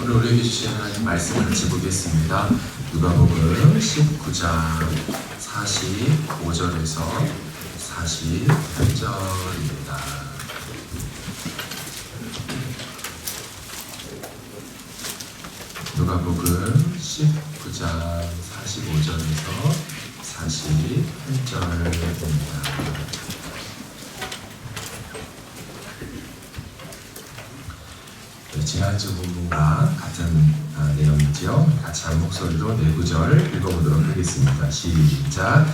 오늘 우리에게 주신 하나님 말씀을 같이 보겠습니다. 누가복음 19장 45절에서 48절입니다. 누가복음 19장 45절에서 48절입니다. 지난주 본문과 같은 내용이죠. 같이 한 목소리로 네 구절 읽어보도록 하겠습니다. 시작.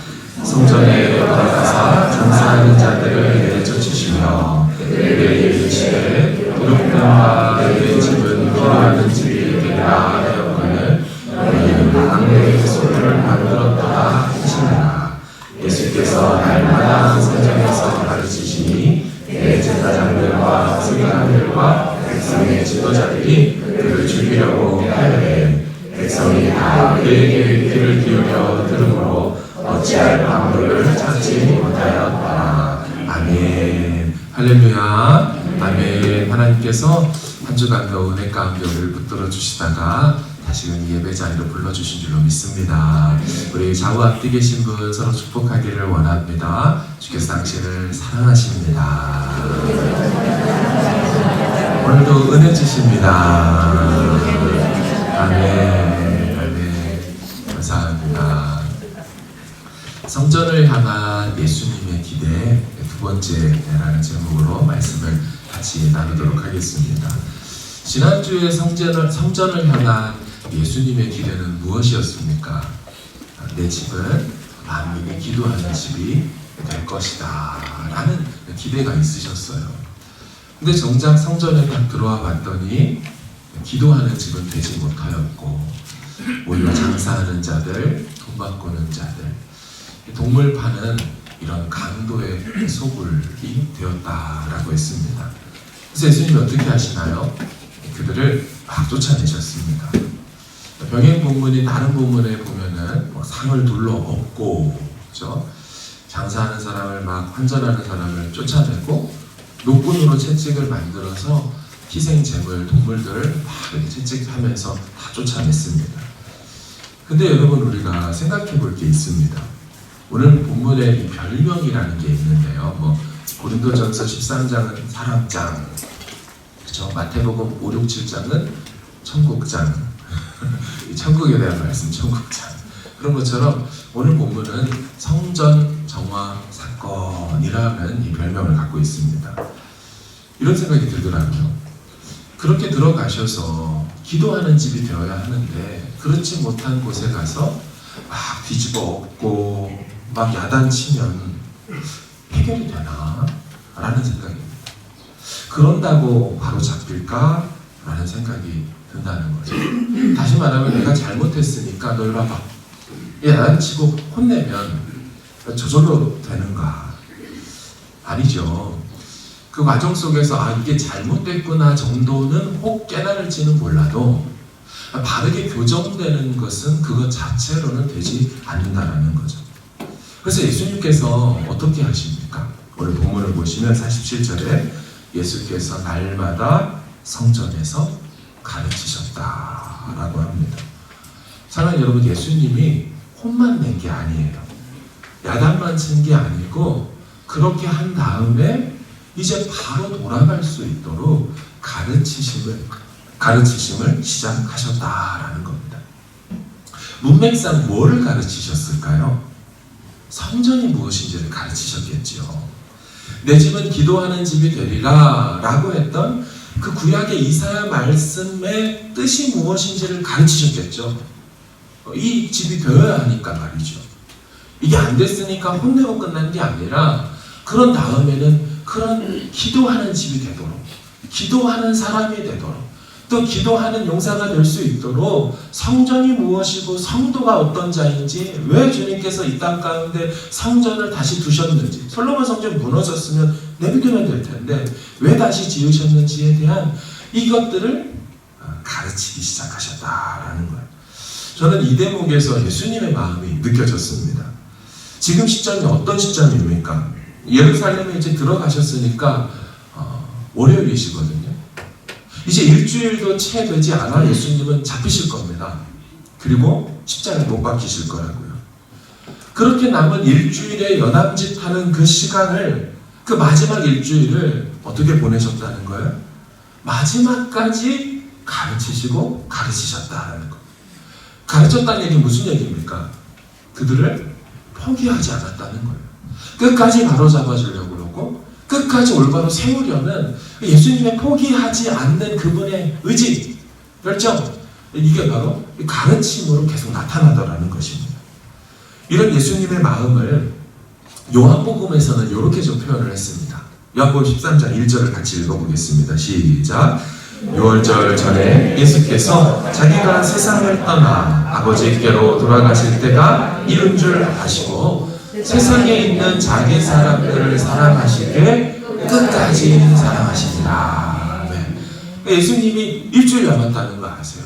성전에 들어가사 장사하는 자들을 내쫓으시며 그들에게 이르시되 기록된바 내 집은 기도하는 집이 되리라 하였거늘 너희는 악내의 소를 만들었다 하시니라. 예수께서 날마다 성전에서 가르치시니 내 제사장들과 서기관들과 백성의 지도자들이 그를 죽이려고 하였되 백성이 다 그에게 귀를 기울여 들으므로 어찌할 방법을 찾지 못하였더라. 아멘. 할렐루야. 아멘. 하나님께서 한 주간도 은혜 가운데 우리를 붙들어 주시다가 다시금 예배 자리로 불러주신 줄로 믿습니다. 우리 좌우 앞뒤 계신 분 서로 축복하기를 원합니다. 주께서 당신을 사랑하십니다. 오늘도 은혜 주십니다. 아멘. 아멘. 감사합니다. 성전을 향한 예수님의 기대 두 번째라는 제목으로 말씀을 같이 나누도록 하겠습니다. 지난주에 성전을 향한 예수님의 기대는 무엇이었습니까? 내 집은 만민이 기도하는 집이 될 것이다 라는 기대가 있으셨어요. 근데 정작 성전에 딱 들어와 봤더니 기도하는 집은 되지 못하였고 오히려 장사하는 자들, 돈 바꾸는 자들, 동물 파는 이런 강도의 소굴이 되었다라고 했습니다. 그래서 예수님이 어떻게 하시나요? 그들을 막 쫓아내셨습니다. 병행 본문이 다른 본문에 보면은 상을 둘러엎고, 그죠? 장사하는 사람을 막 환전하는 사람을 쫓아내고 노끈으로 채찍을 만들어서 희생 제물 동물들을 막 이렇게 채찍하면서 다 쫓아냈습니다. 근데 여러분 우리가 생각해 볼 게 있습니다. 오늘 본문에 이 별명이라는 게 있는데요. 고린도전서 13장은 사랑장, 그렇죠? 마태복음 5, 6, 7장은 천국장, 천국에 대한 말씀 천국장. 그런 것처럼 오늘 본문은 성전 정화 사건이라는 이 별명을 갖고 있습니다. 이런 생각이 들더라고요. 그렇게 들어가셔서 기도하는 집이 되어야 하는데 그렇지 못한 곳에 가서 막 뒤집어 엎고 막 야단치면 해결이 되나? 라는 생각입니다. 그런다고 바로 잡힐까? 라는 생각이 든다는 거죠. 다시 말하면 내가 잘못했으니까 너 이리 와봐. 야단치고 혼내면 저절로 되는가? 아니죠. 그 과정 속에서 이게 잘못됐구나 정도는 혹 깨달을지는 몰라도 바르게 교정되는 것은 그것 자체로는 되지 않는다라는 거죠. 그래서 예수님께서 어떻게 하십니까? 오늘 본문을 보시면 47절에 예수께서 날마다 성전에서 가르치셨다라고 합니다. 사랑하는 여러분, 예수님이 혼만 낸 게 아니에요. 야단만 친 게 아니고 그렇게 한 다음에 이제 바로 돌아갈 수 있도록 가르치심을 시작하셨다라는 겁니다. 문맥상 뭐를 가르치셨을까요? 성전이 무엇인지를 가르치셨겠지요. 내 집은 기도하는 집이 되리라 라고 했던 그 구약의 이사야 말씀의 뜻이 무엇인지를 가르치셨겠죠. 이 집이 되어야 하니까 말이죠. 이게 안 됐으니까 혼내고 끝난 게 아니라 그런 다음에는 그런 기도하는 집이 되도록, 기도하는 사람이 되도록, 또 기도하는 용사가 될 수 있도록 성전이 무엇이고 성도가 어떤 자인지, 왜 주님께서 이 땅 가운데 성전을 다시 두셨는지, 솔로몬 성전 무너졌으면 내비두면 될 텐데 왜 다시 지으셨는지에 대한 이것들을 가르치기 시작하셨다라는 거예요. 저는 이 대목에서 예수님의 마음이 느껴졌습니다. 지금 시점이 어떤 시점입니까? 예루살렘에 이제 들어가셨으니까 월요일이시거든요. 이제 일주일도 채 되지 않아 예수님은 잡히실 겁니다. 그리고 십자가에 못 박히실 거라고요. 그렇게 남은 일주일의 연합짓하는 그 시간을, 그 마지막 일주일을 어떻게 보내셨다는 거예요? 마지막까지 가르치시고 가르치셨다는 거. 가르쳤다는 얘기 무슨 얘기입니까? 그들을 포기하지 않았다는 거예요. 끝까지 바로잡아 주려고 그러고 끝까지 올바로 세우려는 예수님의 포기하지 않는 그분의 의지, 결정, 이게 바로 가르침으로 계속 나타나더라는 것입니다. 이런 예수님의 마음을 요한복음에서는 이렇게 좀 표현을 했습니다. 요한복음 13장 1절을 같이 읽어보겠습니다. 시작. 유월절 전에 예수께서 자기가 세상을 떠나 아버지께로 돌아가실 때가 이른 줄 아시고 세상에 있는 자기 사람들을 사랑하시되 끝까지 사랑하시니라. 네. 예수님이 일주일 남았다는 거 아세요?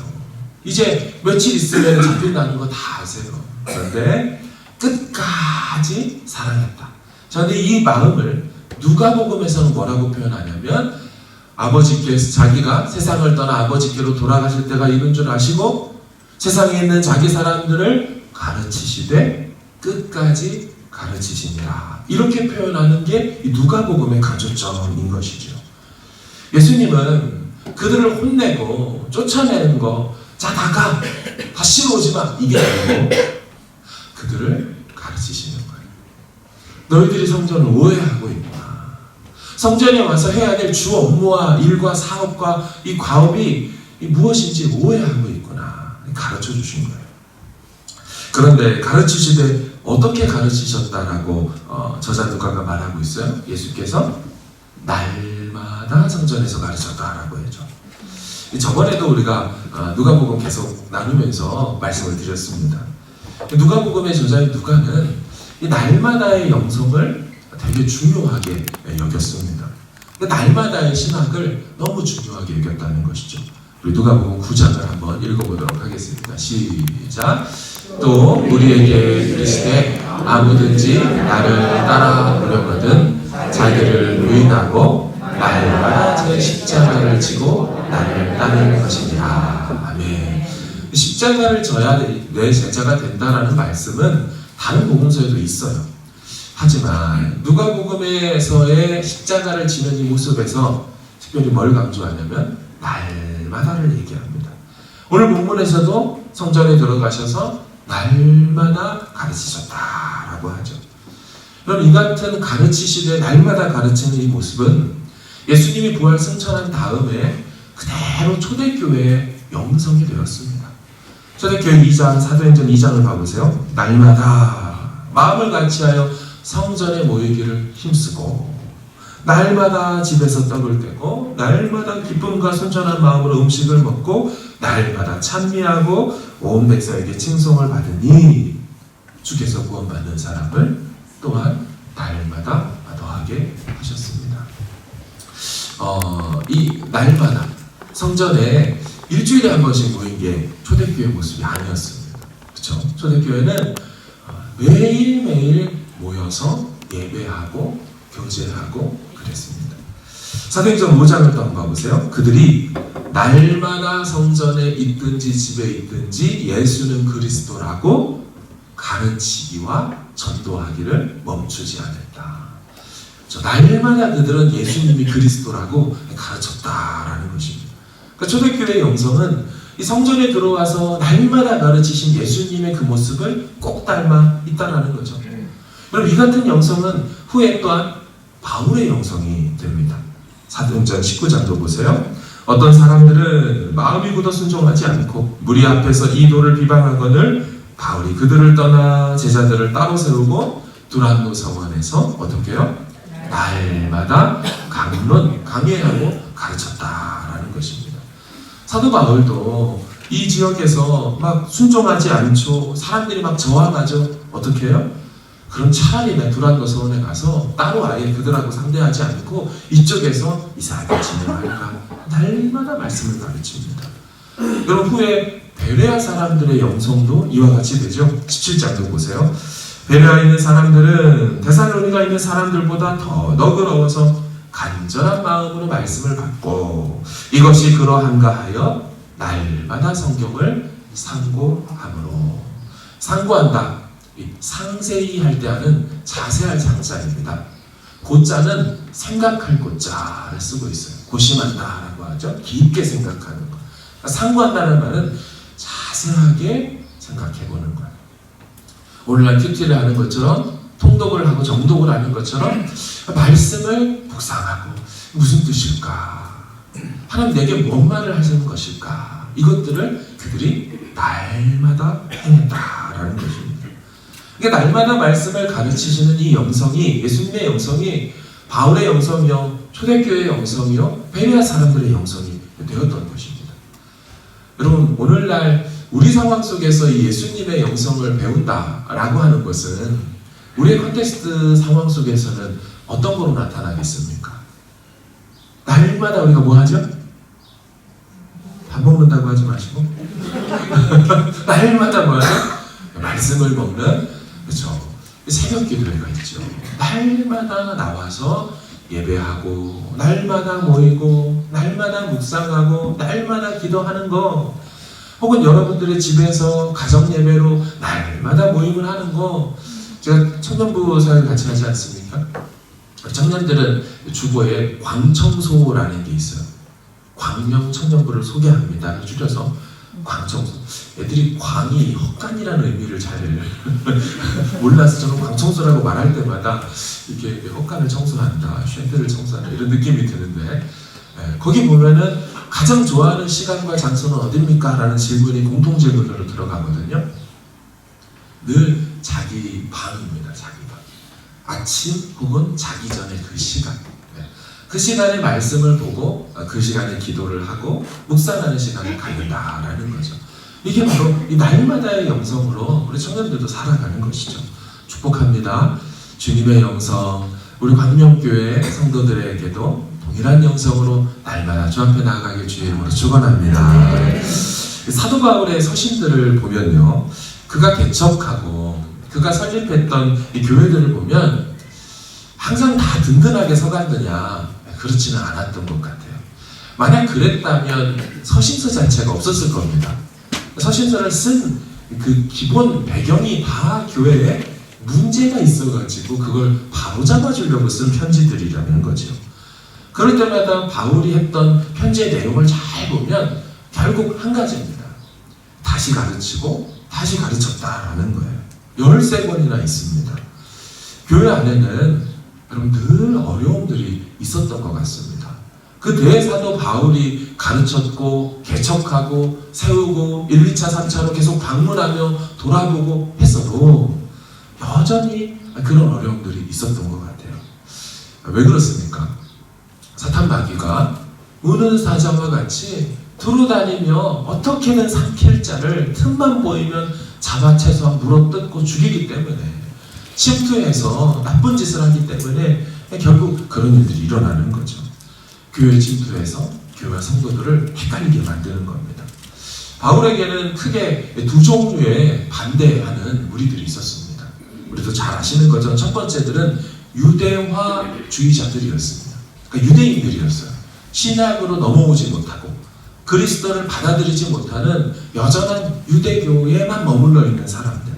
이제 며칠 있으면 잡힌다는 거 다 아세요. 그런데 끝까지 사랑했다. 그런데 이 마음을 누가복음에서는 뭐라고 표현하냐면, 아버지께서 자기가 세상을 떠나 아버지께로 돌아가실 때가 이른 줄 아시고 세상에 있는 자기 사람들을 가르치시되 끝까지 가르치시니라. 이렇게 표현하는 게 누가복음의 가조점인 것이죠. 예수님은 그들을 혼내고 쫓아내는 거, 자 나가, 다시 오지 마, 이게 아니고 그들을 가르치시는 거예요. 너희들이 성전을 오해하고 있구나. 성전에 와서 해야 될 주 업무와 일과 사업과 이 과업이 무엇인지 오해하고 있구나. 가르쳐 주신 거예요. 그런데 가르치시되 어떻게 가르치셨다라고 저자 누가가 말하고 있어요? 예수께서 날마다 성전에서 가르쳤다라고 했죠. 저번에도 우리가 누가복음 계속 나누면서 말씀을 드렸습니다. 누가복음의 저자인 누가는 이 날마다의 영성을 되게 중요하게 여겼습니다. 날마다의 신학을 너무 중요하게 여겼다는 것이죠. 우리 누가복음 9장을 한번 읽어보도록 하겠습니다. 시작. 또 우리에게 이르시되 아무든지 나를 따라오려거든 자기를 부인하고 날마다 제 십자가를 지고 나를 따르는 것이니라. 아멘. 십자가를 져야 내 제자가 된다라는 말씀은 다른 복음서에도 있어요. 하지만 누가복음에서의 십자가를 지는 이 모습에서 특별히 뭘 강조하냐면 날마다를 얘기합니다. 오늘 본문에서도 성전에 들어가셔서 날마다 가르치셨다라고 하죠. 그럼 이 같은 가르치시되 날마다 가르치는 이 모습은 예수님이 부활 승천한 다음에 그대로 초대교회의 영성이 되었습니다. 초대교회 2장, 사도행전 2장을 봐보세요. 날마다 마음을 같이하여 성전에 모이기를 힘쓰고 날마다 집에서 떡을 떼고 날마다 기쁨과 순전한 마음으로 음식을 먹고 날마다 찬미하고 온 백성에게 칭송을 받으니 주께서 구원받는 사람을 또한 날마다 더하게 하셨습니다. 이 날마다 성전에 일주일에 한 번씩 모인 게 초대교회 모습이 아니었습니다. 그렇죠? 초대교회는 매일매일 모여서 예배하고 교제하고 그랬습니다. 사도행전 5장을 또 한번 봐보세요. 그들이 날마다 성전에 있든지 집에 있든지 예수는 그리스도라고 가르치기와 전도하기를 멈추지 않았다. 날마다 그들은 예수님이 그리스도라고 가르쳤다라는 것입니다. 그러니까 초대교회의 영성은 이 성전에 들어와서 날마다 가르치신 예수님의 그 모습을 꼭 닮아 있다라는 거죠. 그럼 이 같은 영성은 후에 또한 바울의 영성이 됩니다. 사도행전 19장도 보세요. 어떤 사람들은 마음이 굳어 순종하지 않고 무리 앞에서 이 도를 비방하거늘 바울이 그들을 떠나 제자들을 따로 세우고 두란노 성원에서 어떻게 해요? 날마다 강론하고 가르쳤다라는 것입니다. 사도 바울도 이 지역에서 막 순종하지 않죠. 사람들이 막 저항하죠. 어떻게 해요? 그럼 차라리 내 두란노 서원에 가서 따로 아예 그들하고 상대하지 않고 이쪽에서 이사하게 진행할까? 날마다 말씀을 가르칩니다. 여러분 후에 베레아 사람들의 영성도 이와 같이 되죠. 17장도 보세요. 베레아에 있는 사람들은 데살로니가에 있는 사람들보다 더 너그러워서 간절한 마음으로 말씀을 받고 이것이 그러한가 하여 날마다 성경을 상고함으로. 상고한다, 상세히 할 때 하는 자세할 상자입니다. 고자는 생각할 고자를 쓰고 있어요. 고심한다라고 하죠. 깊게 생각하는 것. 상고한다는 말은 자세하게 생각해보는 거예요. 오늘날 큐티를 하는 것처럼, 통독을 하고 정독을 하는 것처럼 말씀을 묵상하고 무슨 뜻일까? 하나님 내게 뭔 말을 하시는 것일까? 이것들을 그들이 날마다 행했다라는 것입니다. 그러니까 날마다 말씀을 가르치시는 이 영성이, 예수님의 영성이 바울의 영성이요, 초대교회의 영성이요, 베레아 사람들의 영성이 되었던 것입니다. 여러분, 오늘날 우리 상황 속에서 이 예수님의 영성을 배운다라고 하는 것은 우리의 컨텍스트 상황 속에서는 어떤 거로 나타나겠습니까? 날마다 우리가 뭐 하죠? 밥 먹는다고 하지 마시고 날마다 뭐 하죠? 말씀을 먹는, 그렇죠? 새벽 기도회가 있죠. 날마다 나와서 예배하고, 날마다 모이고, 날마다 묵상하고, 날마다 기도하는 거, 혹은 여러분들의 집에서 가정 예배로 날마다 모임을 하는 거. 제가 청년부 사역을 같이 하지 않습니까? 청년들은 주보에 광청소라는 게 있어요. 광명 청년부를 소개합니다. 줄여서 광청소. 애들이 광이 헛간이라는 의미를 잘 몰라서 저는 광청소라고 말할 때마다 이렇게 헛간을 청소한다, 쉔들을 청소한다 이런 느낌이 드는데, 거기 보면은 가장 좋아하는 시간과 장소는 어딥니까? 라는 질문이 공통 질문으로 들어가거든요. 늘 자기 방입니다. 자기 방. 아침 혹은 자기 전에 그 시간. 그 시간에 말씀을 보고 그 시간에 기도를 하고 묵상하는 시간을 갖는다라는 거죠. 이게 바로 이 날마다의 영성으로 우리 청년들도 살아가는 것이죠. 축복합니다. 주님의 영성, 우리 광명교회 성도들에게도 동일한 영성으로 날마다 주 앞에 나아가길 주의 이름으로 축원합니다. 사도 바울의 서신들을 보면요, 그가 개척하고 그가 설립했던 이 교회들을 보면 항상 다 든든하게 서갔느냐? 그렇지는 않았던 것 같아요. 만약 그랬다면 서신서 자체가 없었을 겁니다. 서신서를 쓴 그 기본 배경이 다 교회에 문제가 있어가지고 그걸 바로잡아주려고 쓴 편지들이라는 거죠. 그럴 때마다 바울이 했던 편지의 내용을 잘 보면 결국 한 가지입니다. 다시 가르치고 다시 가르쳤다라는 거예요. 13번이나 있습니다. 교회 안에는 여러분 늘 어려움들이 있었던 것 같습니다. 그 대사도 바울이 가르쳤고 개척하고 세우고 1, 2차, 3차로 계속 방문하며 돌아보고 했어도 여전히 그런 어려움들이 있었던 것 같아요. 왜 그렇습니까? 사탄 마귀가 우는 사자와 같이 두루다니며 어떻게든 삼킬 자를 틈만 보이면 잡아채서 물어뜯고 죽이기 때문에, 침투해서 나쁜 짓을 하기 때문에 결국 그런 일들이 일어나는 거죠. 교회 침투해서 교회 성도들을 헷갈리게 만드는 겁니다. 바울에게는 크게 두 종류의 반대하는 무리들이 있었습니다. 우리도 잘 아시는 것처럼 첫 번째들은 유대화주의자들이었습니다. 그러니까 유대인들이었어요. 신약으로 넘어오지 못하고 그리스도를 받아들이지 못하는 여전한 유대교에만 머물러 있는 사람들.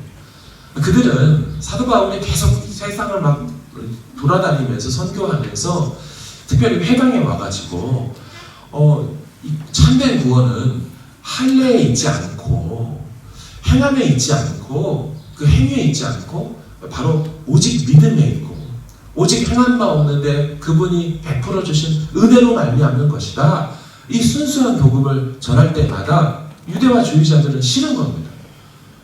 그들은 사도 바울이 계속 세상을 막 돌아다니면서 선교하면서 특별히 회당에 와가지고 이 참된 구원은 할례에 있지 않고 행함에 있지 않고 그 행위에 있지 않고 바로 오직 믿음에 있고 오직 행함만 없는데 그분이 베풀어 주신 은혜로 말미암는 것이다. 이 순수한 복음을 전할 때마다 유대화주의자들은 싫은 겁니다.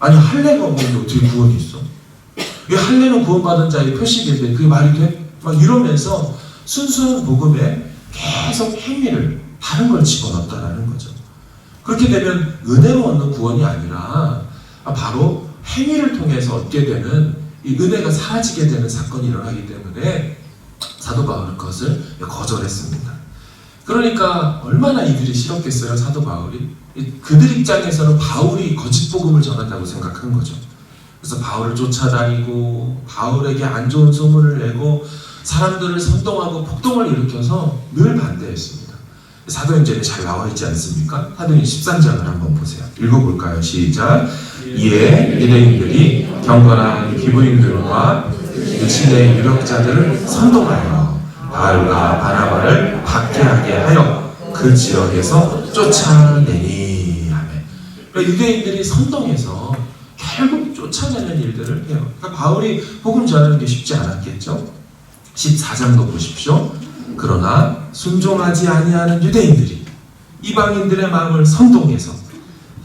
아니 할례가 없는데 어떻게 구원이 있어? 이 할례는 구원받은 자의 표식인데 그게 말이 돼? 막 이러면서 순수한 복음에 계속 행위를 다른 걸 집어넣었다라는 거죠. 그렇게 되면 은혜로 얻는 구원이 아니라 바로 행위를 통해서 얻게 되는 이 은혜가 사라지게 되는 사건이 일어나기 때문에 사도 바울은 그것을 거절했습니다. 그러니까 얼마나 이들이 싫었겠어요, 사도 바울이. 그들 입장에서는 바울이 거짓 복음을 전한다고 생각한 거죠. 그래서 바울을 쫓아다니고 바울에게 안 좋은 소문을 내고 사람들을 선동하고 폭동을 일으켜서 늘 반대했습니다. 사도행전에 잘 나와 있지 않습니까? 사도행전 13장을 한번 보세요. 읽어볼까요? 시작. 이에 유대인들이 경건한 기부인들과 육신의 유력자들을 선동하여 바울과 바나바를 박해하게 하여 그 지역에서 쫓아내니. 아멘. 그러니까 유대인들이 선동해서 결국 쫓아내는 일들을 해요. 그러니까 바울이 복음 전하는 게 쉽지 않았겠죠? 14장도 보십시오. 그러나 순종하지 아니하는 유대인들이 이방인들의 마음을 선동해서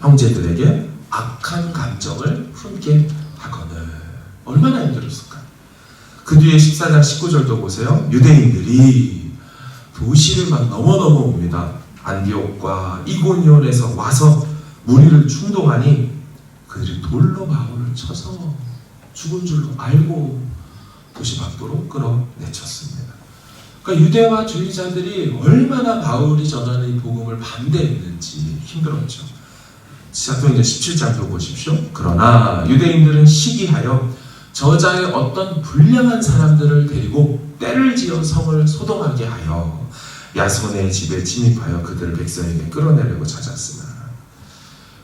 형제들에게 악한 감정을 품게 하거늘. 얼마나 힘들었을까요? 그 뒤에 14장 19절도 보세요. 유대인들이 도시를 막 넘어 옵니다. 안디옥과 이고니온에서 와서 무리를 충동하니 그들이 돌로 바울을 쳐서 죽은 줄로 알고 도시 밖으로 끌어내쳤습니다. 그러니까 유대와 주의자들이 얼마나 바울이 전하는 이 복음을 반대했는지 힘들었죠. 사도행전 17장도 보십시오. 그러나 유대인들은 시기하여 저자의 어떤 불량한 사람들을 데리고 떼를 지어 성을 소동하게 하여 야손의 집에 침입하여 그들을 백성에게 끌어내려고 찾았으나,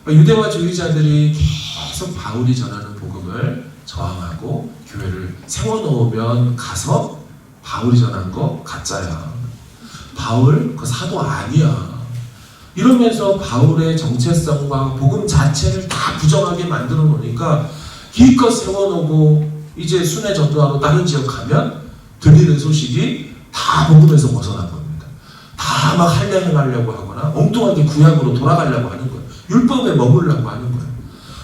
그러니까 유대와 주의자들이 계속 바울이 전하는 복음을 저항하고 교회를 세워놓으면 가서 바울이 전한 거 가짜야. 바울 그 사도 아니야. 이러면서 바울의 정체성과 복음 자체를 다 부정하게 만들어 놓으니까 기껏 세워놓고 이제 순회 전도하러 다른 지역 가면 들리는 소식이 다 복음에서 벗어난 겁니다. 다 막 할례 행하려고 하거나 엉뚱하게 구약으로 돌아가려고 하는 거예요. 율법에 머물려고 하는 거예요.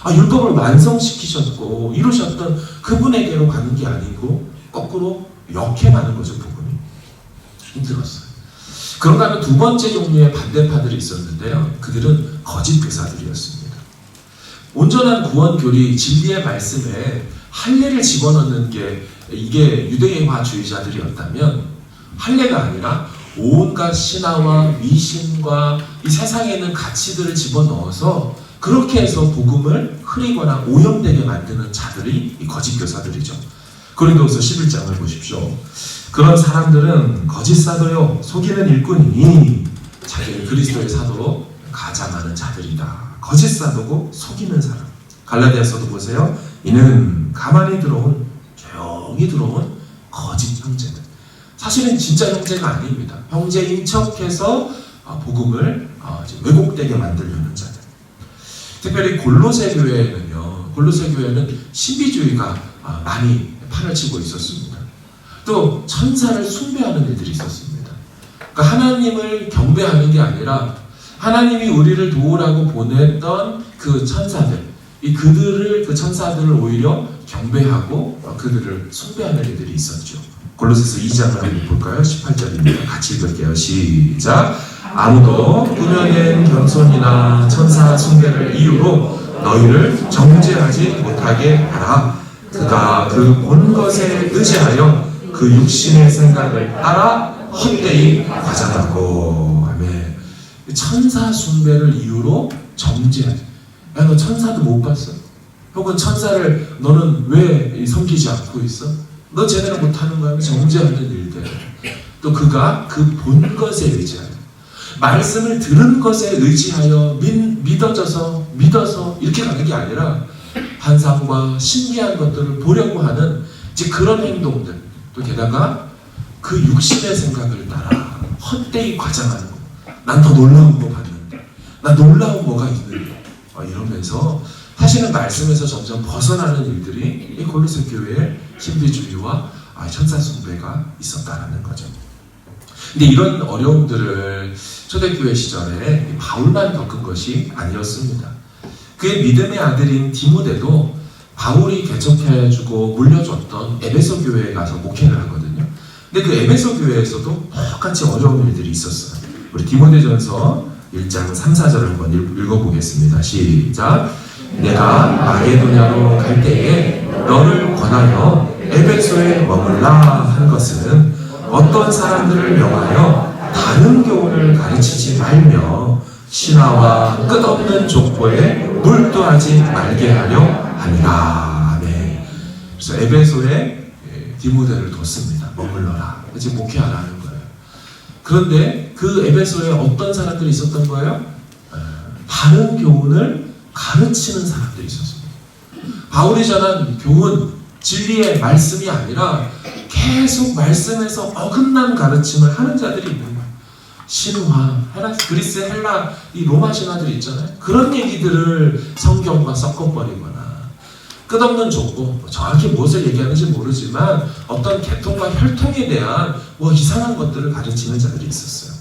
율법을 완성시키셨고 이루셨던 그분에게로 가는 게 아니고 거꾸로 역행하는 거죠. 복음이 힘들었어요. 그런가 하면 두 번째 종류의 반대파들이 있었는데요. 그들은 거짓 교사들이었습니다. 온전한 구원 교리 진리의 말씀에 할례를 집어넣는 게 이게 유대인화주의자들이었다면, 할례가 아니라 온갖 신화와 미신과 이 세상에 있는 가치들을 집어넣어서 그렇게 해서 복음을 흐리거나 오염되게 만드는 자들이 이 거짓 교사들이죠. 고린도후서 11장을 보십시오. 그런 사람들은 거짓 사도요 속이는 일꾼이니 자기를 그리스도의 사도로 가장하는 자들이다. 거짓 사도고 속이는 사람. 갈라디아서도 보세요. 이는 가만히 들어온, 조용히 들어온 거짓 형제들. 사실은 진짜 형제가 아닙니다. 형제인 척해서 복음을 왜곡되게 만들려는 자들. 특별히 골로새 교회에는요, 골로새 교회는 신비주의가 많이 판을 치고 있었습니다. 또 천사를 숭배하는 일들이 있었습니다. 그러니까 하나님을 경배하는 게 아니라 하나님이 우리를 도우라고 보냈던 그 천사들, 그 천사들을 오히려 경배하고 그들을 숭배하는 일들이 있었죠. 골로새서 2장을 한번 볼까요? 18절입니다. 같이 읽을게요. 시작. 아무도 꾸며낸 겸손이나 천사 숭배를 이유로 너희를 정죄하지 못하게 하라. 그가 그 본 것에 의지하여 그 육신의 생각을 따라 헛되이 과장하고. 아멘. 천사 숭배를 이유로 정죄하지. 야, 너 천사도 못 봤어? 혹은 천사를 너는 왜 섬기지 않고 있어? 너 제대로 못하는 거야. 정죄하는 일들. 또 그가 그 본 것에 의지하여, 말씀을 들은 것에 의지하여 믿어서 이렇게 가는 게 아니라 환상과 신기한 것들을 보려고 하는 이제 그런 행동들, 또 게다가 그 육신의 생각을 따라 헛되이 과장하는 거. 난 더 놀라운 거 봤는데, 난 놀라운 뭐가 있는데, 이러면서 사실은 말씀에서 점점 벗어나는 일들이 이 골로새 교회의 신비주의와 천사 숭배가 있었다는 거죠. 근데 이런 어려움들을 초대교회 시절에 바울만 겪은 것이 아니었습니다. 그의 믿음의 아들인 디모데도 바울이 개척해주고 물려줬던 에베소 교회에 가서 목회를 하거든요. 근데 그 에베소 교회에서도 똑같이 어려운 일들이 있었어요. 우리 디모데전서 1장 3, 4절을 한번 읽어보겠습니다. 시작. 내가 마게도냐로 갈 때에 너를 권하여 에베소에 머물라 한 것은 어떤 사람들을 명하여 다른 교훈을 가르치지 말며 신화와 끝없는 족보에 몰두하지 말게 하려 함이라. 네. 그래서 에베소에 디모데를 뒀습니다. 머물러라. 이제 목회하라는 거예요. 그런데 그 에베소에 어떤 사람들이 있었던 거예요? 바른 교훈을 가르치는 사람들이 있었습니다. 바울이 전한 교훈, 진리의 말씀이 아니라 계속 말씀에서 어긋난 가르침을 하는 자들이 있는 거예요. 신화, 그리스, 헬라, 이 로마 신화들이 있잖아요. 그런 얘기들을 성경과 섞어버리거나 끝없는 족보, 정확히 무엇을 얘기하는지 모르지만 어떤 계통과 혈통에 대한 이상한 것들을 가르치는 자들이 있었어요.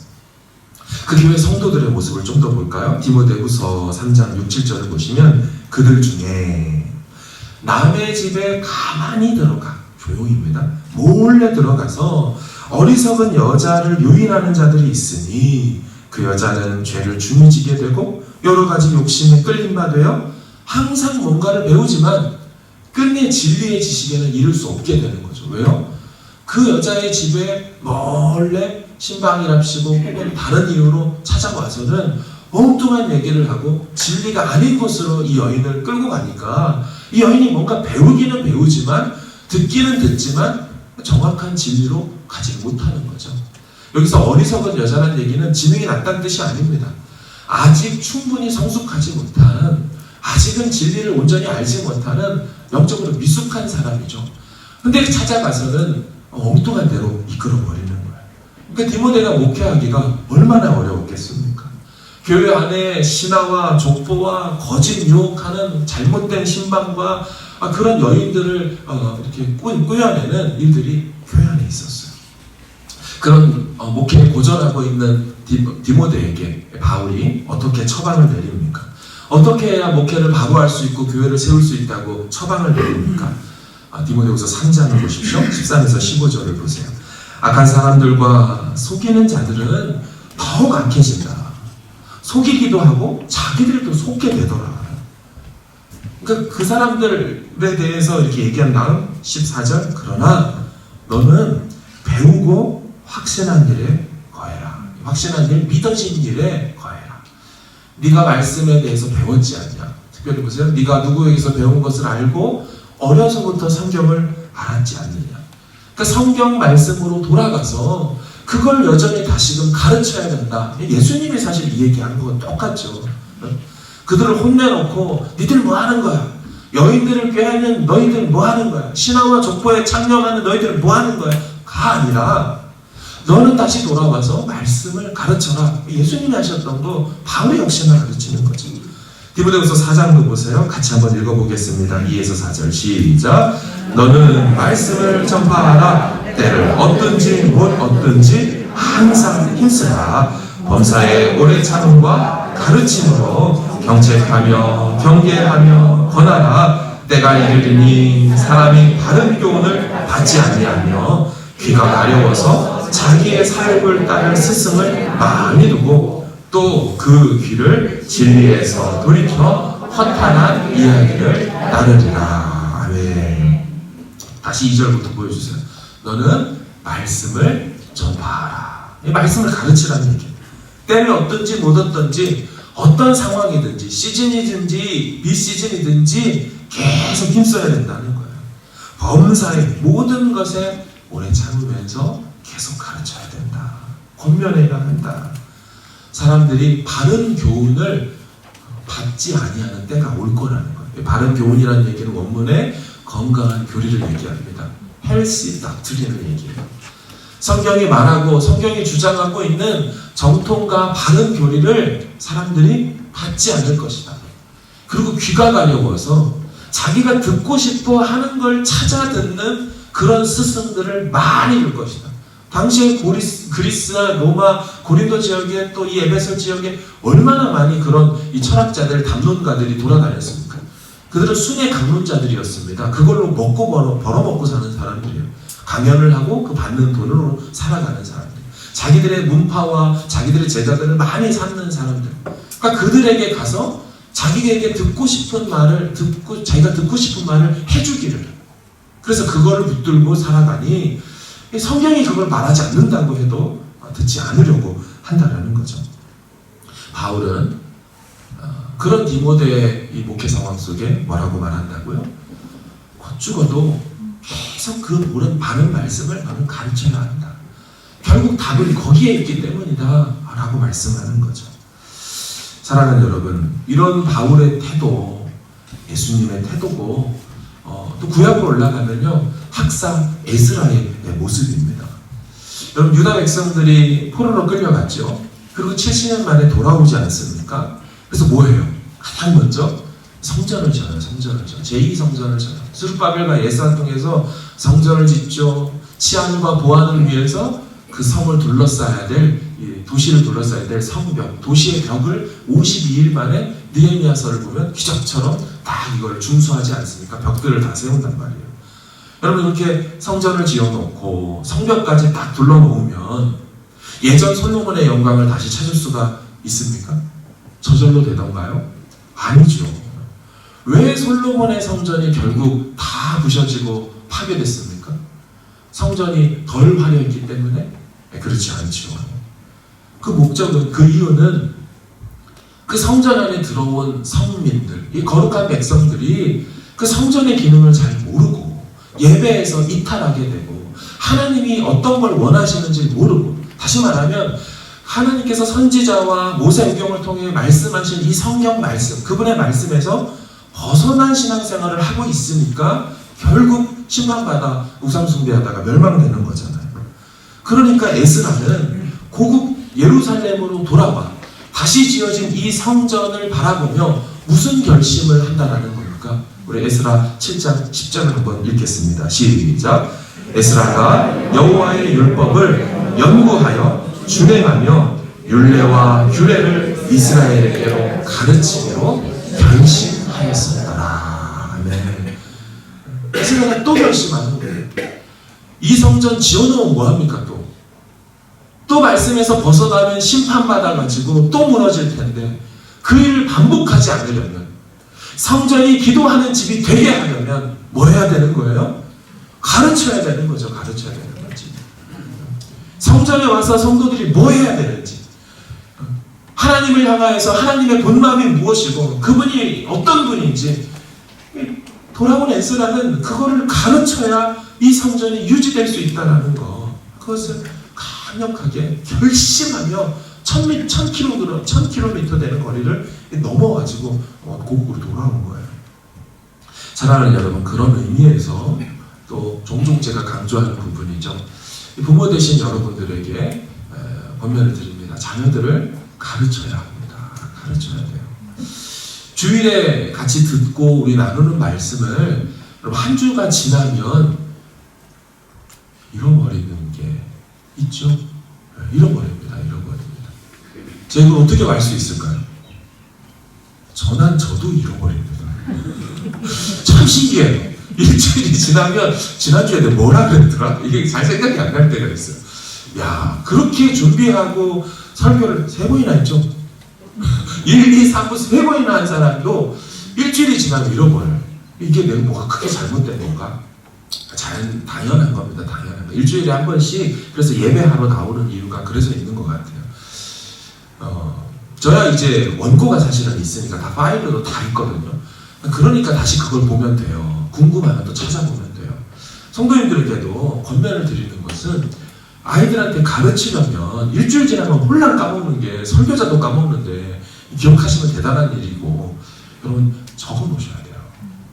그 교회 성도들의 모습을 좀 더 볼까요? 디모데후서 3장 6, 7절을 보시면 그들 중에 남의 집에 가만히 들어가, 조용입니다. 몰래 들어가서 어리석은 여자를 유인하는 자들이 있으니 그 여자는 죄를 중이지게 되고 여러 가지 욕심에 끌림 받아요. 항상 뭔가를 배우지만 끝내 진리의 지식에는 이를 수 없게 되는 거죠. 왜요? 그 여자의 집에 몰래 신방이랍시고 혹은 다른 이유로 찾아와서는 엉뚱한 얘기를 하고 진리가 아닌 곳으로 이 여인을 끌고 가니까 이 여인이 뭔가 배우기는 배우지만 듣기는 듣지만 정확한 진리로 가지 못하는 거죠. 여기서 어리석은 여자라는 얘기는 지능이 낮다는 뜻이 아닙니다. 아직 충분히 성숙하지 못한, 아직은 진리를 온전히 알지 못하는 영적으로 미숙한 사람이죠. 근데 찾아가서는 엉뚱한 대로 이끌어버리는 거예요. 그러니까 디모데가 목회하기가 얼마나 어려웠겠습니까? 교회 안에 신화와 족보와 거짓 유혹하는 잘못된 신방과 그런 여인들을 이렇게 꾸며내는 일들이 교회 안에 있었어요. 그런 목회에 고전하고 있는 디모데에게 바울이 어떻게 처방을 내립니까? 어떻게 해야 목회를 바로 할 수 있고 교회를 세울 수 있다고 처방을 내립니까? 디모데후서 3장을 보십시오. 13에서 15절을 보세요. 악한 사람들과 속이는 자들은 더욱 악해진다. 속이기도 하고 자기들도 속게 되더라. 그러니까 그 사람들에 대해서 이렇게 얘기한 다음 14절 그러나 너는 배우고 확신한 일에 거해라. 확신한 일, 믿어진 일에 거해라. 네가 말씀에 대해서 배웠지 않냐. 특별히 보세요. 네가 누구에게서 배운 것을 알고 어려서부터 성경을 알았지 않느냐. 그러니까 성경 말씀으로 돌아가서 그걸 여전히 다시금 가르쳐야 된다. 예수님이 사실 이 얘기하는 건 똑같죠. 그들을 혼내놓고 니들 뭐 하는 거야? 여인들을 꾀하는 너희들 뭐 하는 거야? 신화와 족보에 창념하는 너희들 뭐 하는 거야? 가 아니라 너는 다시 돌아와서 말씀을 가르쳐라. 예수님이 하셨던 거 바울이 역시나 가르치는 거죠. 디모데후서 4장도 보세요. 같이 한번 읽어보겠습니다. 2에서 4절 시작. 너는 말씀을 전파하라. 때를 얻든지 못 얻든지 항상 힘쓰라. 범사의 오래 참음과 가르침으로 경책하며 경계하며 권하라. 때가 이르리니 사람이 바른 교훈을 받지 아니하며 귀가 가려워서 자기의 사욕을 따를 스승을 많이 두고 또 그 귀를 진리에서 돌이켜 허탄한 이야기를 따르리라. 아멘. 다시 2절부터 보여주세요. 너는 말씀을 전파하라. 이 말씀을 가르치라는 얘기예요. 때를 얻든지 못 얻든지 어떤 상황이든지 시즌이든지 비시즌이든지 계속 힘써야 된다는 거예요. 범사의 모든 것에 오래 참으면서 계속 가르쳐야 된다. 권면해야 한다. 사람들이 바른 교훈을 받지 아니하는 때가 올 거라는 거예요. 바른 교훈이라는 얘기는 원문에 건강한 교리를 얘기합니다. 헬시 닥트린을 얘기해요. 성경이 말하고 성경이 주장하고 있는 정통과 바른 교리를 사람들이 받지 않을 것이다. 그리고 귀가 가려워서 자기가 듣고 싶어 하는 걸 찾아 듣는 그런 스승들을 많이 줄 것이다. 당시에 그리스나 로마, 고린도 지역에 또 이 에베소 지역에 얼마나 많이 그런 이 철학자들, 담론가들이 돌아다녔습니까? 그들은 순회 강론자들이었습니다. 그걸로 벌어먹고 사는 사람들이에요. 강연을 하고 그 받는 돈으로 살아가는 사람들. 자기들의 문파와 자기들의 제자들을 많이 삼는 사람들. 그러니까 그들에게 가서 자기에게 듣고 싶은 말을 자기가 듣고 싶은 말을 해주기를. 그래서 그거를 붙들고 살아가니 성경이 그걸 말하지 않는다고 해도 듣지 않으려고 한다는 거죠. 바울은 그런 디모데의 이 목회 상황 속에 뭐라고 말한다고요? 곧 죽어도 계속 그 바른 말씀을 너는 가르쳐야 한다. 결국 답은 거기에 있기 때문이다 라고 말씀하는 거죠. 사랑하는 여러분, 이런 바울의 태도, 예수님의 태도고 또 구약으로 올라가면요 학사 에스라의 모습입니다. 여러분, 유다 백성들이 포로로 끌려갔죠. 그리고 70년 만에 돌아오지 않습니까? 그래서 뭐해요? 가장 먼저 성전을 지어요. 성전을 지어요. 제2성전을 지어요. 스룹바벨과 예산 통해서 성전을 짓죠. 치안과 보안을 위해서 그 성을 둘러싸야 될, 도시를 둘러싸야 될 성벽, 도시의 벽을 52일 만에 느헤미야서를 보면 기적처럼 딱 이걸 준수하지 않습니까? 벽들을 다 세운단 말이에요. 여러분, 이렇게 성전을 지어놓고 성벽까지 딱 둘러놓으면 예전 솔로몬의 영광을 다시 찾을 수가 있습니까? 저절로 되던가요? 아니죠. 왜 솔로몬의 성전이 결국 다 부셔지고 파괴됐습니까? 성전이 덜 화려했기 때문에? 그렇지 않죠. 그 목적은, 그 이유는 그 성전 안에 들어온 성민들, 이 거룩한 백성들이 그 성전의 기능을 잘 모르고 예배에서 이탈하게 되고 하나님이 어떤 걸 원하시는지 모르고, 다시 말하면 하나님께서 선지자와 모세오경을 통해 말씀하신 이 성경 말씀, 그분의 말씀에서 벗어난 신앙생활을 하고 있으니까 결국 심판받아 우상숭배하다가 멸망되는 거잖아요. 그러니까 에스라는 고국 예루살렘으로 돌아와 다시 지어진 이 성전을 바라보며 무슨 결심을 한다라는 겁니까? 우리 에스라 7장 10절을 한번 읽겠습니다. 시작. 에스라가 여호와의 율법을 연구하여 준행하며 율례와 규례를 이스라엘에게로 가르치기로 결심하였었더라. 아멘. 에스라가 또 결심하는 거예요. 이 성전 지어놓으면 뭐합니까? 또 말씀에서 벗어나면 심판받아가지고 또 무너질 텐데, 그 일을 반복하지 않으려면, 성전이 기도하는 집이 되게 하려면 뭐 해야 되는 거예요? 가르쳐야 되는 거죠. 가르쳐야 되는 거지. 성전에 와서 성도들이 뭐 해야 되는지, 하나님을 향하여서 하나님의 본마음이 무엇이고 그분이 어떤 분인지 돌아온 에스라는 그거를 가르쳐야 이 성전이 유지될 수 있다는 거, 그것을 강력하게 결심하며 1000km 되는 거리를 넘어가지고 고국으로 돌아온 거예요. 사랑하는 여러분, 그런 의미에서 또 종종 제가 강조하는 부분이죠. 부모 되신 여러분들에게 권면을 드립니다. 자녀들을 가르쳐야 합니다. 가르쳐야 돼요. 주일에 같이 듣고 우리 나누는 말씀을 여러분 한 주가 지나면 잃어버리는 게 있죠. 잃어버립니다. 제가 이걸 어떻게 알 수 있을까요? 저도 잃어버립니다. 참 신기해요. 일주일이 지나면 지난주에 내가 뭐라 그랬더라? 이게 잘 생각이 안 날 때가 있어요. 야, 그렇게 준비하고 설교를 3번이나 했죠. 1, 2, 3부 3번이나 한 사람도 일주일이 지나면 잃어버려요. 이게 내가 뭐가 크게 잘못된 건가? 당연한 겁니다. 당연한 거. 일주일에 한 번씩 그래서 예배하러 나오는 이유가 그래서 있는 것 같아요. 저야 이제 원고가 사실은 있으니까 다 파일로도 다 있거든요. 그러니까 다시 그걸 보면 돼요. 궁금하면 또 찾아보면 돼요. 성도님들에게도 권면을 드리는 것은 아이들한테 가르치려면 일주일 지나면 홀랑 까먹는 게, 설교자도 까먹는데 기억하시면 대단한 일이고, 여러분 적어 놓으셔야 돼요.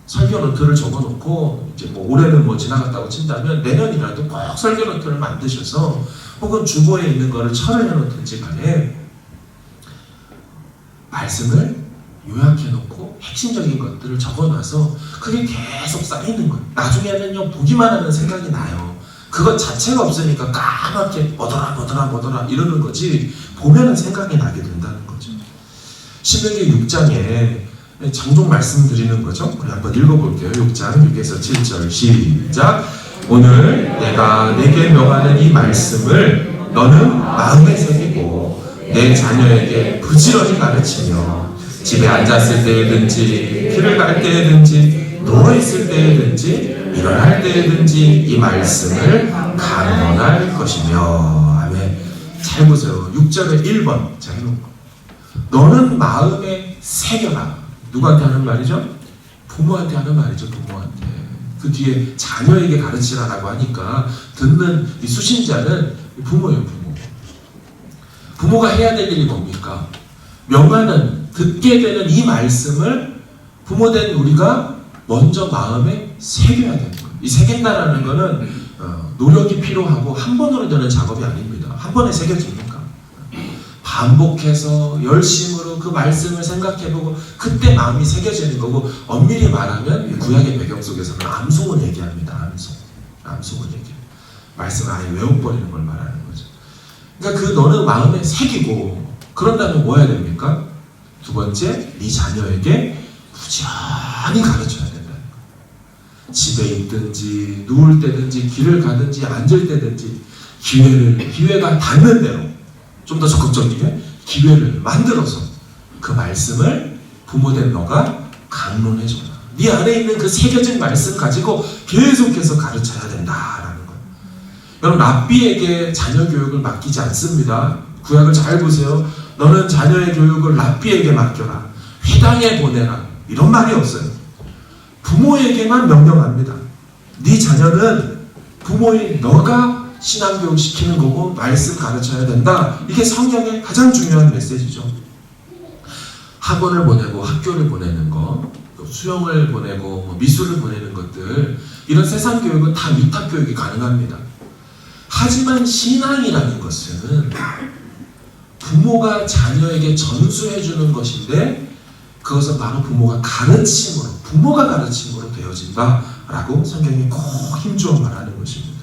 설교 노트를 적어 놓고 이제 올해는 지나갔다고 친다면 내년이라도 꼭 설교 노트를 만드셔서 혹은 주보에 있는 거를 철을 해놓든지 간에 말씀을 요약해놓고 핵심적인 것들을 적어놔서 그게 계속 쌓이는 거예요. 나중에는요 보기만 하면 생각이 나요. 그것 자체가 없으니까 까맣게 뭐더라 이러는 거지, 보면은 생각이 나게 된다는 거죠. 신명기 6장에 종종 말씀드리는 거죠. 우리 한번 읽어볼게요. 6장 6에서 7절 시작. 오늘 내가 내게 명하는 이 말씀을 너는 마음에 새기고 내 자녀에게 부지런히 가르치며 집에 앉았을 때든지 길을 갈 때든지 누워있을 때든지 일어날 때든지 이 말씀을 강론할 것이며. 아멘. 잘 보세요. 6절에 1번 자 해놓고 너는 마음에 새겨라. 누구한테 하는 말이죠? 부모한테 하는 말이죠. 부모한테. 그 뒤에 자녀에게 가르치라라고 하니까 듣는 이 수신자는 부모예요, 부모. 부모가 해야 될 일이 뭡니까? 명하는, 듣게 되는 이 말씀을 부모된 우리가 먼저 마음에 새겨야 되는 거예요. 이 새긴다라는 거는 노력이 필요하고 한 번으로 되는 작업이 아닙니다. 한 번에 새겨집니까? 반복해서 열심으로 그 말씀을 생각해보고 그때 마음이 새겨지는 거고, 엄밀히 말하면 구약의 배경 속에서는 암송을 얘기합니다. 암송을 얘기해요. 말씀을 아예 외워버리는 걸 말하는 거죠. 그러니까 그 너는 마음에 새기고, 그런 다음에 뭐 해야 됩니까? 두 번째, 네 자녀에게 부지런히 가르쳐야 된다는 거예요. 집에 있든지 누울 때든지 길을 가든지 앉을 때든지 기회가 닿는 대로 좀 더 적극적이게 기회를 만들어서 그 말씀을 부모된 너가 강론해줘라. 네 안에 있는 그 새겨진 말씀 가지고 계속해서 가르쳐야 된다라는 거예요. 여러분, 랍비에게 자녀 교육을 맡기지 않습니다. 구약을 잘 보세요. 너는 자녀의 교육을 랍비에게 맡겨라. 회당에 보내라. 이런 말이 없어요. 부모에게만 명령합니다. 네 자녀는 부모인 너가 신앙교육 시키는 거고 말씀 가르쳐야 된다. 이게 성경의 가장 중요한 메시지죠. 학원을 보내고 학교를 보내는 거, 수영을 보내고 미술을 보내는 것들, 이런 세상 교육은 다 위탁 교육이 가능합니다. 하지만 신앙이라는 것은 부모가 자녀에게 전수해 주는 것인데, 그것은 바로 부모가 가르침으로 되어진다라고 성경이 꼭 힘주어 말하는 것입니다.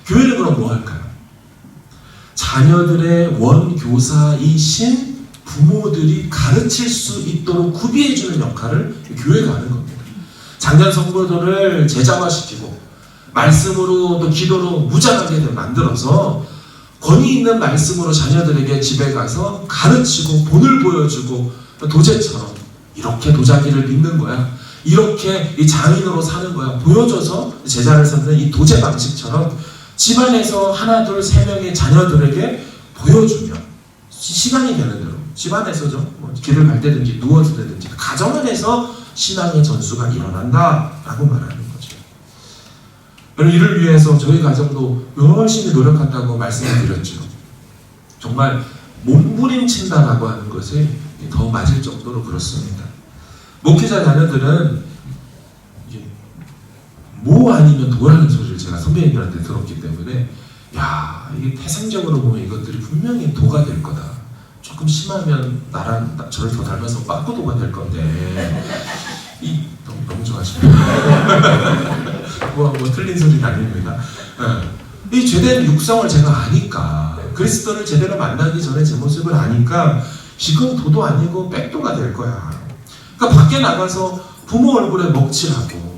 교회는 그럼 뭐 할까요? 자녀들의 원교사이신 부모들이 가르칠 수 있도록 구비해주는 역할을 교회가 하는 겁니다. 작년 성도들을 제자화시키고 말씀으로 또 기도로 무장하게 만들어서 권위 있는 말씀으로 자녀들에게 집에 가서 가르치고 본을 보여주고, 도제처럼 이렇게 도자기를 믿는 거야, 이렇게 이 장인으로 사는 거야 보여줘서 제자를 삼는 이 도제 방식처럼 집안에서 하나 둘 세 명의 자녀들에게 보여주면 시간이 되는 대로 집안에서죠, 뭐 길을 갈 때든지 누워서 되든지 가정 안에서 신앙의 전수가 일어난다라고 말하는 거죠. 이를 위해서 저희 가정도 열심히 노력한다고 말씀을 드렸죠. 정말 몸부림친다라고 하는 것이 더 맞을 정도로 그렇습니다. 목회자 자녀들은 뭐 아니면 도라는 소리를 제가 선배님들한테 들었기 때문에, 야, 이게 태생적으로 보면 이것들이 분명히 도가 될 거다. 조금 심하면 저를 더 닮아서 빠꾸도가 될 건데, 너무 좋아하십니다. 뭐 틀린 소리는 아닙니다. 이 죄된 육성을 제가 아니까, 그리스도를 제대로 만나기 전에 제 모습을 아니까 지금 도도 아니고 백도가 될 거야. 그러니까 밖에 나가서 부모 얼굴에 먹칠하고,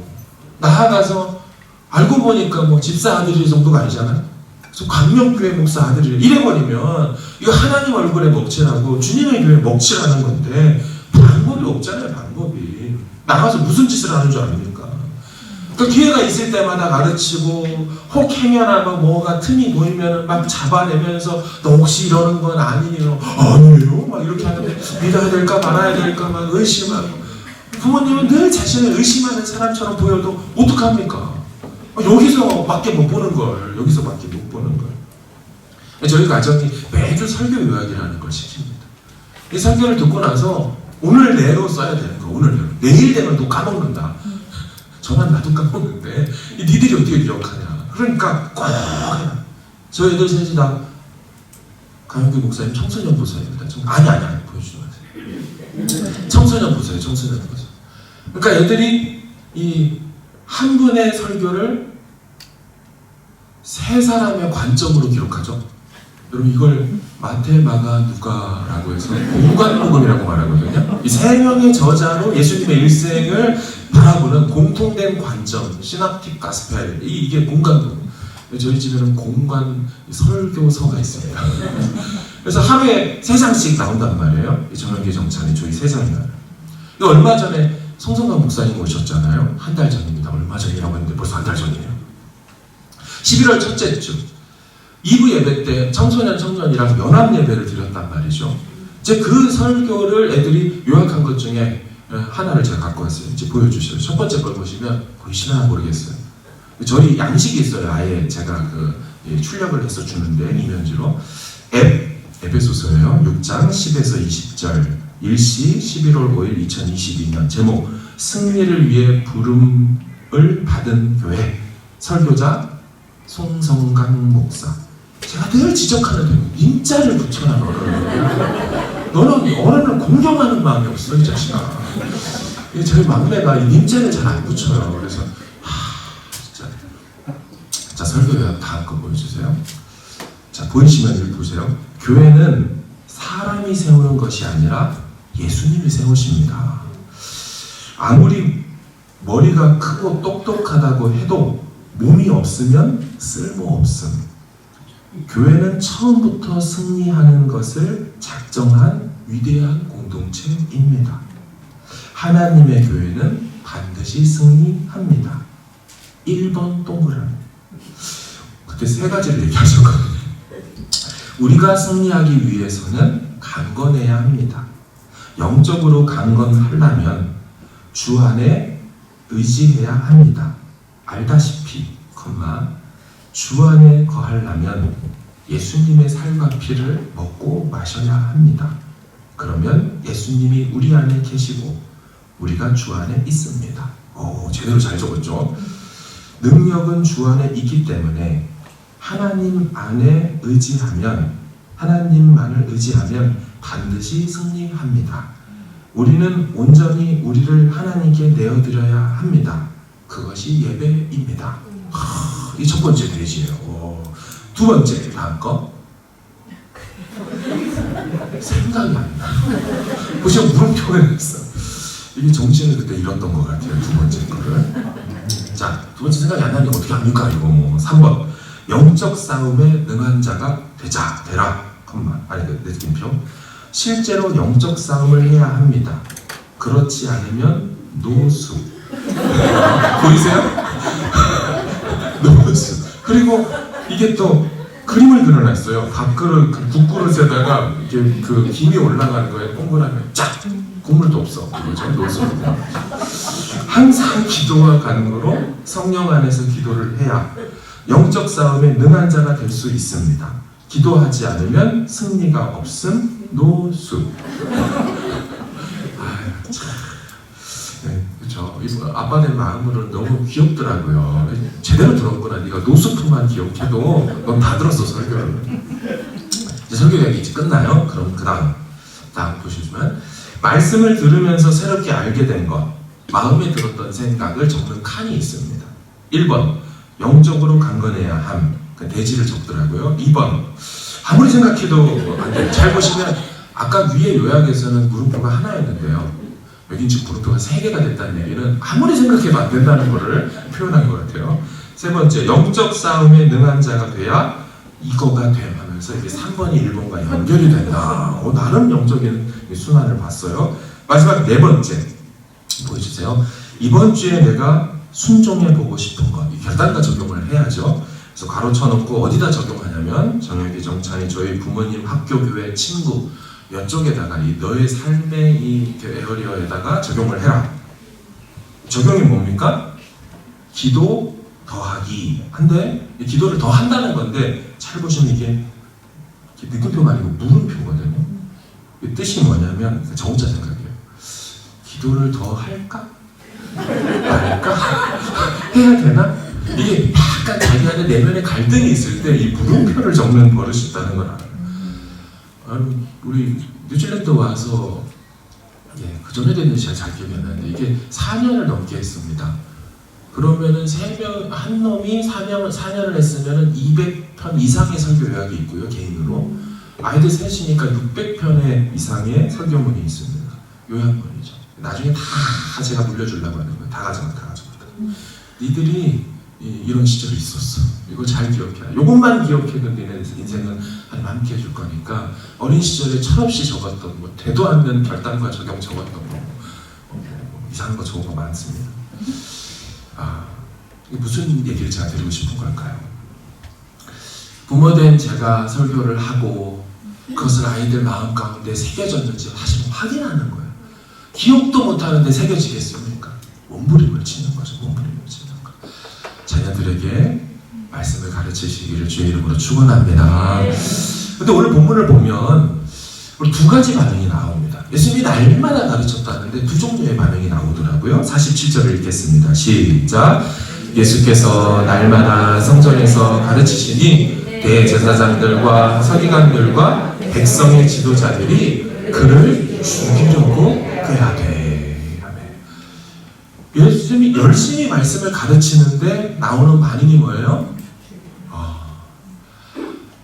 나아가서 알고 보니까 뭐 집사 아들이 정도가 아니잖아요. 그래서 광명교회 목사 아들이 이래버리면 이거 하나님 얼굴에 먹칠하고 주님의 교회에 먹칠하는 건데 방법이 없잖아요. 방법이. 나가서 무슨 짓을 하는 줄 아닙니까? 그 기회가 있을 때마다 가르치고, 혹 행여나 뭐가 틈이 보이면 막 잡아내면서 너 혹시 이러는 건 아니에요? 아니에요? 막 이렇게 하는데 믿어야 될까 말아야 될까 막 의심하고. 부모님은 늘 자신을 의심하는 사람처럼 보여도 어떡합니까? 여기서밖에 못 보는 걸, 저희 가정이 매주 설교 요약이라는 걸 시킵니다. 이 설교를 듣고 나서 오늘 내로 써야 되는 거, 오늘 내로. 내일 되면 또 까먹는다. 저만 나도 까먹는데 니들이 어떻게 기억하냐. 그러니까 꼭 해라. 저희 애들 셋이 다 강영규 목사님 청소년 보사입니다. 아니 보여주지 마세요. 청소년 보사예요. 그러니까 애들이 이 한 분의 설교를 세 사람의 관점으로 기록하죠. 여러분, 이걸 마태, 마가, 누가라고 해서 공관복음이라고 말하거든요. 이 세 명의 저자로 예수님의 일생을 바라보는 공통된 관점, 시납틱 가스펠, 이게 공관복음. 저희 집에는 공관 설교서가 있습니다. 그래서 하루에 3장씩 나온단 말이에요. 이 정원기 정찬이 저희 3장이나. 얼마 전에 송성관 목사님 오셨잖아요. 한 달 전입니다. 얼마 전이라고 했는데 벌써 한 달 전이에요. 11월 첫째 주 2부 예배 때 청년이랑 연합 예배를 드렸단 말이죠. 이제 그 설교를 애들이 요약한 것 중에 하나를 제가 갖고 왔어요. 이제 보여주셔요. 첫 번째 걸 보시면 보이시나 모르겠어요. 저희 양식이 있어요. 아예 제가 출력을 해서 주는데 이면지로 에베소서예요. 6장 10에서 20절 일시 11월 5일 2022년 제목 승리를 위해 부름을 받은 교회 설교자 송성강 목사. 제가 늘 지적하는 데 님자를 붙여놔 너는 어른을 공경하는 마음이 없어 이 자식아. 저희 막내가 이 님자를 잘 안 붙여요. 그래서 진짜. 자, 설교자 다음 거 보여주세요. 자, 보이시면 여기 보세요. 교회는 사람이 세우는 것이 아니라 예수님이 세우십니다. 아무리 머리가 크고 똑똑하다고 해도 몸이 없으면 쓸모없음. 교회는 처음부터 승리하는 것을 작정한 위대한 공동체입니다. 하나님의 교회는 반드시 승리합니다. 1번 동그라미. 그때 세 가지를 얘기하셨거든요. 우리가 승리하기 위해서는 강건해야 합니다. 영적으로 강건하려면 주 안에 의지해야 합니다. 알다시피, 주 안에 거하려면 예수님의 살과 피를 먹고 마셔야 합니다. 그러면 예수님이 우리 안에 계시고 우리가 주 안에 있습니다. 제대로 잘 적었죠? 능력은 주 안에 있기 때문에 하나님만을 의지하면 반드시 승리합니다. 우리는 온전히 우리를 하나님께 내어드려야 합니다. 그것이 예배입니다. 이 첫 번째 대지예요. 두 번째, 다음 거. 생각이 안 나. 보시면 물음표가 있어. 이게 정신을 그때 잃었던 것 같아요. 두 번째 거를. 자, 두 번째 생각이 안 나니까 어떻게 합니까? 이거 3번. 영적 싸움에 능한 자가 되라. 느낌표. 실제로 영적 싸움을 해야 합니다. 그렇지 않으면 노수. 보이세요? 노수. 그리고 이게 또 그림을 그려놨어요. 국그릇에다가 이게 김이 올라가는 거예요. 동그라미 쫙. 국물도 없어. 이거죠. 노수. 항상 기도와 간구로 성령 안에서 기도를 해야 영적 싸움에 능한 자가 될 수 있습니다. 기도하지 않으면 승리가 없음. 노수. 그렇죠. 아빠의 마음으로는 너무 귀엽더라고요. 제대로 들었구나. 네가 노수프만 기억해도 넌 다 들었어 설교를. 이제 설교 얘기 이제 끝나요. 그럼 다음 보시면 말씀을 들으면서 새롭게 알게 된 것, 마음에 들었던 생각을 적는 칸이 있습니다. 1번 영적으로 강건해야 함. 대지를 적더라고요. 2번 아무리 생각해도 안 돼요. 잘 보시면 아까 위에 요약에서는 물음표가 하나였는데요. 여긴 지금 물음표가 3개가 됐다는 얘기는 아무리 생각해도 안 된다는 것을 표현한 것 같아요. 세 번째, 영적 싸움에 능한 자가 돼야 이거가 됨 하면서 이게 3번이 1번과 연결이 된다. 나름 영적인 순환을 봤어요. 마지막 네 번째 보여주세요. 이번 주에 내가 순종해보고 싶은 것, 이 결단과 적용을 해야죠. 그래서 가로 쳐놓고 어디다 적용하냐면 정혁이, 정찬이, 저희 부모님, 학교, 교회, 친구 이쪽에다가 너의 삶의 이 에어리어에다가 적용을 해라. 적용이 뭡니까? 기도 더하기. 한데 기도를 더 한다는 건데 잘 보시면 이게 느낌표가 아니고 물음표거든요. 이 뜻이 뭐냐면 저 혼자 생각해요. 기도를 더 할까? 말까? 해야 되나? 이게 약간 자기 안에 내면의 갈등이 있을 때 이 물음표를 적는 버릇이 있다는 걸 알아요. 우리 뉴질랜드 와서 그 전에 됐는지 잘 기억이 안 나는데 이게 4년을 넘게 했습니다. 그러면은 한 놈이 4년을 했으면은 200편 이상의 설교 요약이 있고요, 개인으로. 아이들 셋이니까 600편의 이상의 설교문이 있습니다. 요약문이죠. 나중에 다 제가 물려주려고 하는 거예요. 다 가져가. 니들이 이런 시절이 있었어. 이거 잘 기억해. 이것만 기억해도 니네 인생은 한 많게 해줄 거니까 어린 시절에 철없이 적었던 되도 않는 결단과 적용 적었던 이상한 거 적은 거 많습니다. 이게 무슨 얘기를 제가 드리고 싶은 걸까요? 부모된 제가 설교를 하고 그것을 아이들 마음 가운데 새겨졌는지 다시 확인하는 거예요. 기억도 못하는데 새겨지겠습니까? 몸부림을 치는 거죠. 몸부림을 치는 거. 자녀들에게 말씀을 가르치시기를 주의 이름으로 축원합니다. 근데 오늘 본문을 보면 우리 두 가지 반응이 나옵니다. 예수님이 날마다 가르쳤다는데 두 종류의 반응이 나오더라고요. 47절을 읽겠습니다. 시작. 예수께서 날마다 성전에서 가르치시니 대제사장들과 서기관들과 백성의 지도자들이 그를 죽이려고 꾀하되. 예수님이 열심히 말씀을 가르치는데 나오는 반응이 뭐예요?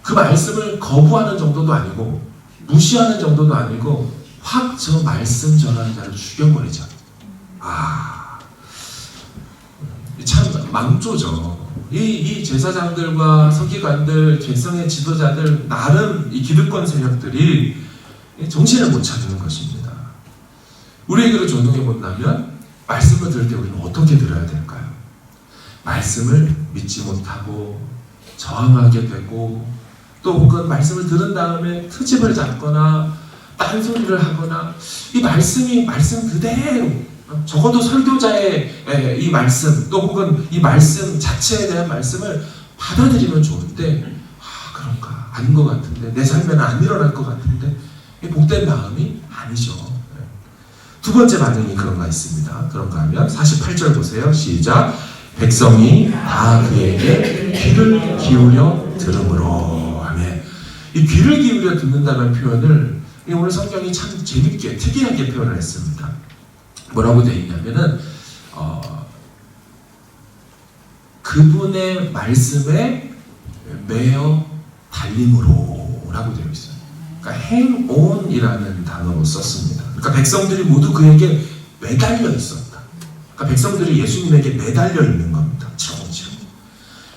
그 말씀을 거부하는 정도도 아니고 무시하는 정도도 아니고 확 저 말씀 전하는 자를 죽여버리자. 참 망조죠. 이 제사장들과 서기관들, 백성의 지도자들, 나름 이 기득권 세력들이 정신을 못 차리는 것입니다. 우리에게로 적용해 본다면 말씀을 들을 때 우리는 어떻게 들어야 될까요? 말씀을 믿지 못하고 저항하게 되고, 또 혹은 말씀을 들은 다음에 트집을 잡거나 딴소리를 하거나, 이 말씀이 말씀 그대로, 적어도 설교자의 이 말씀, 또 혹은 이 말씀 자체에 대한 말씀을 받아들이면 좋은데, 그런가? 아닌 것 같은데, 내 삶에는 안 일어날 것 같은데, 복된 마음이 아니죠. 두 번째 반응이 그런가 있습니다. 그런가 하면 48절 보세요. 시작. 백성이 다 그에게 귀를 기울여 들으므로. 아멘. 이 귀를 기울여 듣는다는 표현을 오늘 성경이 참 재밌게 특이하게 표현을 했습니다. 뭐라고 되어 있냐면은 그분의 말씀에 매어 달림으로 라고 되어 있어요. 그러니까 hang on이라는 단어로 썼습니다. 그러니까 백성들이 모두 그에게 매달려 있었다. 그러니까 백성들이 예수님에게 매달려 있는 겁니다. 지렁지렁.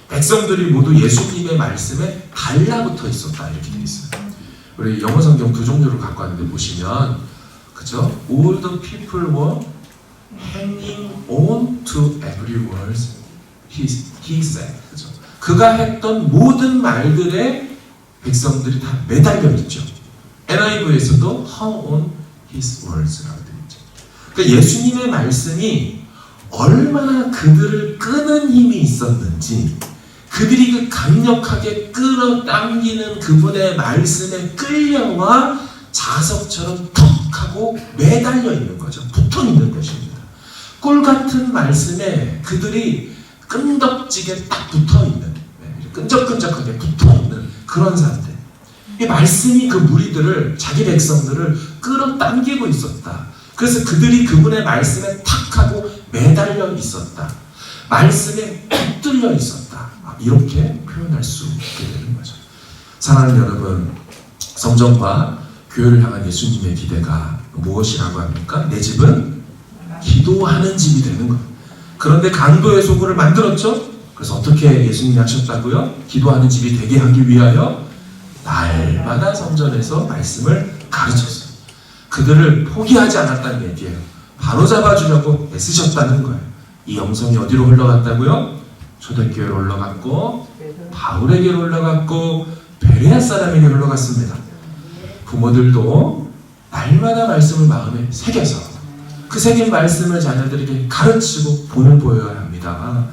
백성들이 모두 예수님의 말씀에 달라붙어 있었다, 이렇게 되어 있어요. 우리 영어 성경 두 종류를 갖고 왔는데 보시면, 그죠? All the people were hanging on to every word he said. 그죠? 그가 했던 모든 말들에 백성들이 다 매달려 있죠. NIV에서도 hung on his words라고 되어 있죠. 그러니까 예수님의 말씀이 얼마나 그들을 끄는 힘이 있었는지, 그들이 그 강력하게 끌어당기는 그분의 말씀에 끌려와 자석처럼 턱 하고 매달려 있는 거죠. 붙어 있는 것입니다. 꿀 같은 말씀에 그들이 끈덕지게 딱 붙어 있는, 끈적끈적하게 붙어 있는 그런 상태. 이 말씀이 그 무리들을, 자기 백성들을 끌어당기고 있었다. 그래서 그들이 그분의 말씀에 탁 하고 매달려 있었다. 말씀에 붙들려 있었다. 이렇게 표현할 수 있게 되는 거죠. 사랑하는 여러분, 성전과 교회를 향한 예수님의 기대가 무엇이라고 합니까? 내 집은 기도하는 집이 되는 것. 그런데 강도의 소굴을 만들었죠? 그래서 어떻게 예수님이 하셨다고요? 기도하는 집이 되게 하기 위하여 날마다 성전에서 말씀을 가르쳤어요. 그들을 포기하지 않았다는 얘기예요. 바로잡아 주려고 애쓰셨다는 거예요. 이 영성이 어디로 흘러갔다고요? 초대교회로 흘러갔고, 바울에게로 흘러갔고, 베레아 사람에게 흘러갔습니다. 부모들도 날마다 말씀을 마음에 새겨서 그 새긴 말씀을 자녀들에게 가르치고 본을 보여야 합니다.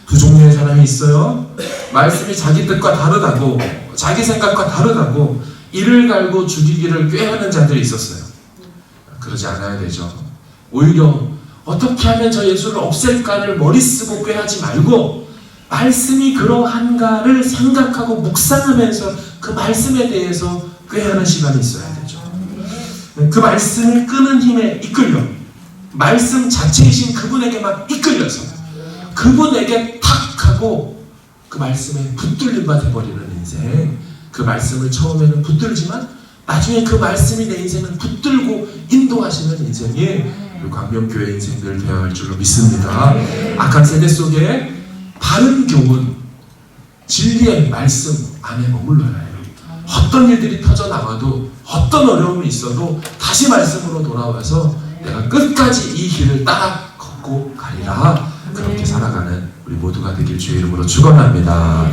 두 종류의 사람이 있어요. 말씀이 자기 뜻과 다르다고, 자기 생각과 다르다고 이를 갈고 죽이기를 꾀하는 자들이 있었어요. 그러지 않아야 되죠. 오히려 어떻게 하면 저 예수를 없앨까를 머리 쓰고 꾀하지 말고, 말씀이 그러한가를 생각하고 묵상하면서 그 말씀에 대해서 꾀하는 시간이 있어야 되죠. 그 말씀을 끄는 힘에 이끌려, 말씀 자체이신 그분에게만 이끌려서 그분에게 탁 하고 그 말씀에 붙들림만 해버리는 인생. 그 말씀을 처음에는 붙들지만 나중에 그 말씀이 내 인생을 붙들고 인도하시는 인생이 우리 광명교회 인생들 되어야 할 줄로 믿습니다. 악한 세대 속에 바른 교훈, 진리의 말씀 안에 머물러야 해요. 어떤 일들이 터져나와도, 어떤 어려움이 있어도 다시 말씀으로 돌아와서 내가 끝까지 이 길을 따라 걷고 가리라. 그렇게 살아가는 우리 모두가 되길 주의 이름으로 축원합니다.